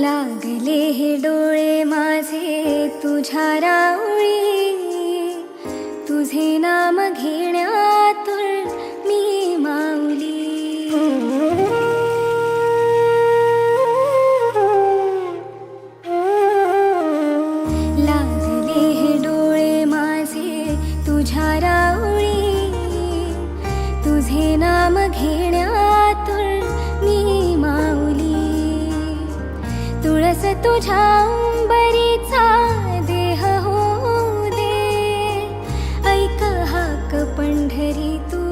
लागले हे डोळे माझे तुझ्या राऊळी, तुझे नाम घेण्यातून मी माऊली. लागले हे डोळे माझे तुझ्या राऊळी, तुझे नाम घेण्यातून मी माऊली. तुळस तुझ्या अंबरीचा देह होऊ दे, ऐक हाक पंढरी तू